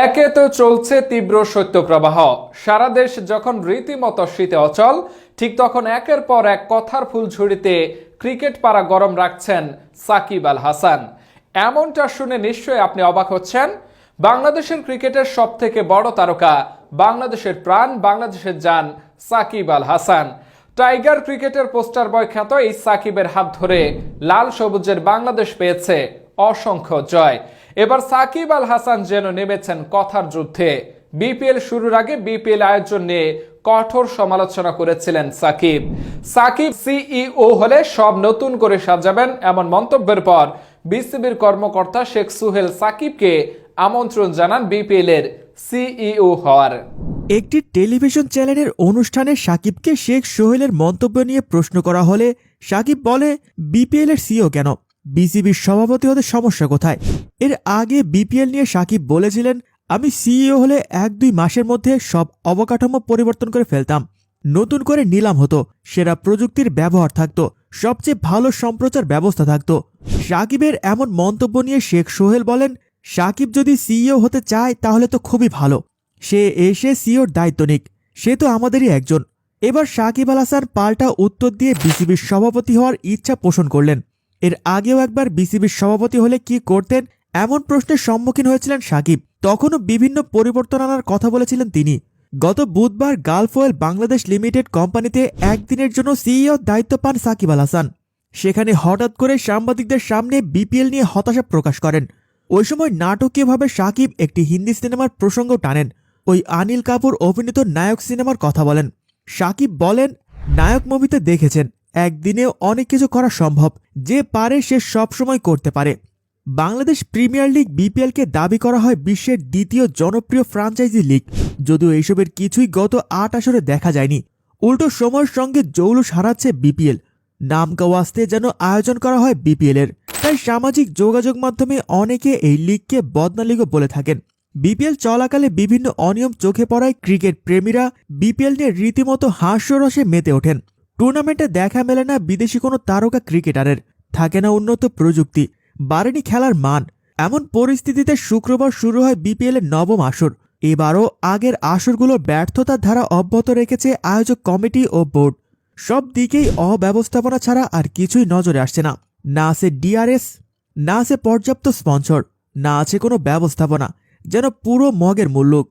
একে তো চলছে তীব্র শৈত্যপ্রবাহ, সারা দেশ যখন রীতিমতো শীতে অচল, ঠিক তখন একের পর এক কথার ফুলঝুড়িতে ক্রিকেট পাড়া গরম রাখছেন সাকিব আল হাসান। এমনটা শুনে নিশ্চয়ই আপনি অবাক হচ্ছেন। বাংলাদেশের ক্রিকেটের সব থেকে বড় তারকা, বাংলাদেশের প্রাণ, বাংলাদেশের জান সাকিব আল হাসান। টাইগার ক্রিকেটের পোস্টার বয় খ্যাত এই সাকিবের হাত ধরে লাল সবুজের বাংলাদেশ পেয়েছে অসংখ্য জয়। এবার সাকিব আল হাসান যেন নেমেছেন কথার যুদ্ধে। বিপিএল শুরুর আগে বিপিএল আয়োজন নিয়ে কঠোর সমালোচনা করেছিলেন সাকিব। সাকিব সিইও হলে সব নতুন করে সাজাবেন, এমন মন্তব্যের পর বিসিবির কর্মকর্তা শেখ সুহেল সাকিবকে আমন্ত্রণ জানান বিপিএল এর সিইও হওয়ার। একটি টেলিভিশন চ্যানেলের অনুষ্ঠানে সাকিবকে শেখ সোহেলের মন্তব্য নিয়ে প্রশ্ন করা হলে সাকিব বলে, বিপিএল এর সিও কেন, বিসিবির সভাপতি হতে সমস্যা কোথায়? এর আগে বিপিএল নিয়ে সাকিব বলেছিলেন, আমি সিইও হলে 1-2 মাসের মধ্যে সব অবকাঠামো পরিবর্তন করে ফেলতাম, নতুন করে নিলাম হতো, সেরা প্রযুক্তির ব্যবহার থাকতো, সবচেয়ে ভালো সম্প্রচার ব্যবস্থা থাকতো। সাকিবের এমন মন্তব্য নিয়ে শেখ সোহেল বলেন, সাকিব যদি সিইও হতে চায় তাহলে তো খুবই ভালো, সে এসে সিওর দায়িত্ব নিক, সে তো আমাদেরই একজন। এবার সাকিব আল হাসান পাল্টা উত্তর দিয়ে বিসিবির সভাপতি হওয়ার ইচ্ছা পোষণ করলেন। এর আগেও একবার বিসিবির সভাপতি হলে কি করতেন এমন প্রশ্নের সম্মুখীন হয়েছিলেন সাকিব, তখনও বিভিন্ন পরিবর্তন আনার কথা বলেছিলেন তিনি। গত বুধবার গালফ অয়েল বাংলাদেশ লিমিটেড কোম্পানিতে একদিনের জন্য সিইও দায়িত্ব পান সাকিব আল হাসান। সেখানে হঠাৎ করে সাংবাদিকদের সামনে বিপিএল নিয়ে হতাশা প্রকাশ করেন। ওই সময় নাটকীয়ভাবে সাকিব একটি হিন্দি সিনেমার প্রসঙ্গ টানেন, ওই অনিল কাপুর অভিনীত নায়ক সিনেমার কথা বলেন। সাকিব বলেন, নায়ক মুভিতে দেখেছেন একদিনেও অনেক কিছু করা সম্ভব, যে পারে সে সবসময় করতে পারে। বাংলাদেশ প্রিমিয়ার লিগ বিপিএলকে দাবি করা হয় বিশ্বের দ্বিতীয় জনপ্রিয় ফ্রাঞ্চাইজি লিগ, যদিও এইসবের কিছুই গত 8 আসরে দেখা যায়নি। উল্টো সময়ের সঙ্গে জৌলুস হারাচ্ছে বিপিএল, নামকাওয়াস্তে যেন আয়োজন করা হয় বিপিএল এর। তাই সামাজিক যোগাযোগ মাধ্যমে অনেকে এই লিগকে বদনা লিগও বলে থাকেন। বিপিএল চলাকালে বিভিন্ন অনিয়ম চোখে পড়ায় ক্রিকেট প্রেমীরা বিপিএল নিয়ে রীতিমতো হাস্যরসে মেতে ওঠেন। টুর্নামেন্টে দেখা মেলে না বিদেশি কোনো তারকা ক্রিকেটারের, থাকে না উন্নত প্রযুক্তি, বাড়েনি খেলার মান। এমন পরিস্থিতিতে শুক্রবার শুরু হয় বিপিএল এর 9ম আসর। এবারও আগের আসরগুলোর ব্যর্থতার ধারা অব্যাহত রেখেছে আয়োজক কমিটি ও বোর্ড। সব দিকেই অব্যবস্থাপনা ছাড়া আর কিছুই নজরে আসছে না। না আছে ডিআরএস, না আছে পর্যাপ্ত স্পন্সর, না আছে কোনো ব্যবস্থাপনা, যেন পুরো মগের মুল্লুক।